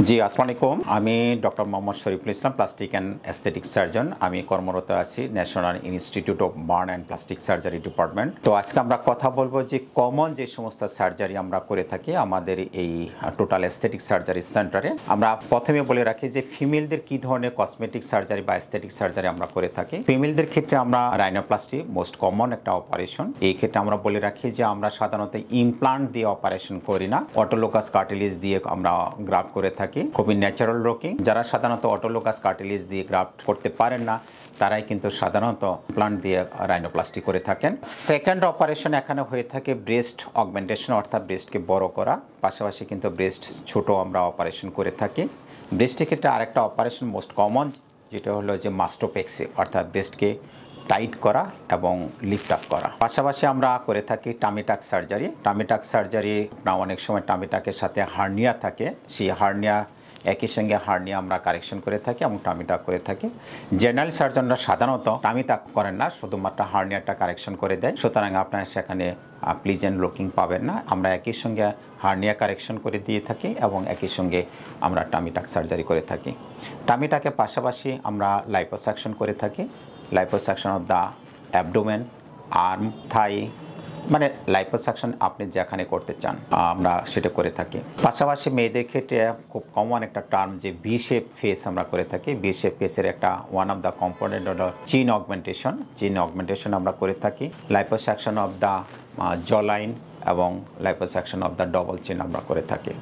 জি, আসসালামু আলাইকুম। আমি doctor Mohammad Shariful Islam, plastic and aesthetic surgeon. আমি কর্মরত আছি national institute of burn and plastic surgery department. তো আজকে আমরা কথা বলবো যে কমন যে সমস্ত সার্জারি আমরা করে থাকি আমাদের এই টোটাল অ্যাস্থেটিক সার্জারি সেন্টারে। আমরা প্রথমে বলে রাখি যে ফিমেলদের কি ধরনের কসমেটিক সার্জারি বা অ্যাস্থেটিক সার্জারি আমরা করে থাকি। ফিমেলদের ক্ষেত্রে আমরা রাইনোপ্লাস্টি মোস্ট কমন একটা অপারেশন। এই ক্ষেত্রে আমরা বলে রাখি যে আমরা সাধারণত ইমপ্লান্ট দিয়ে অপারেশন করি না, অটোলোকাস কার্টিলেজ দিয়ে আমরা গ্রাফট করে থাকি। খুবই ন্যাচারাল লুকিং। যারা সাধারণত অটোলোকাস কার্টিলেজ দিয়ে গ্রাফট করতে পারেন না তারাই কিন্তু সাধারণত প্লান্ট দিয়ে রাইনোপ্লাস্টি করে থাকেন। সেকেন্ড অপারেশন এখানে হয়ে থাকে ব্রেস্ট অগমেন্টেশন, অর্থাৎ ব্রেস্টকে বড় করা। পাশাপাশি কিন্তু ব্রেস্ট ছোট আমরা অপারেশন করে থাকি। ব্রেস্টের ক্ষেত্রে আরেকটা অপারেশন মোস্ট কমন, যেটা হলো যে মাস্টোপেক্সি, অর্থাৎ ব্রেস্টকে টাইট করা এবং লিফট আপ করা। পাশাপাশি আমরা করে থাকি টামিটাক সার্জারি। টামিটাক সার্জারি না, অনেক সময় টামিটাকের সাথে হার্নিয়া থাকে, সেই হার্নিয়া একই সঙ্গে হার্নিয়া আমরা কারেকশন করে থাকি এবং টামিটাক করে থাকি। জেনারেল সার্জনরা সাধারণত টামিটাক করেন না, শুধুমাত্র হার্নিয়াটা কারেকশন করে দেয়, সুতরাং আপনার সেখানে প্লিজেন্ট লুকিং পাবেন না। আমরা একই সঙ্গে হার্নিয়া কারেকশন করে দিয়ে থাকি এবং একই সঙ্গে আমরা টামিটাক সার্জারি করে থাকি। টামিটাকের পাশাপাশি আমরা লাইপোসাকশন করে থাকি। Liposuction of the abdomen, arm, thigh, মানে লাইপোসাকশন আপনি যেখানে করতে চান আমরা সেটা করে থাকি। পাশাপাশি মেয়েদের ক্ষেত্রে খুব কমন একটা টার্ম যে ভি শেপ ফেস আমরা করে থাকি। ভি শেপ ফেসের একটা ওয়ান অফ দ্য কম্পোনেন্ট হলো চিন অগমেন্টেশন। চিন অগমেন্টেশন আমরা করে থাকি। লাইপোসাকশন অফ দ্য জ লাইন এবং লাইপোসাকশন অফ দ্য ডবল চিন আমরা করে থাকি।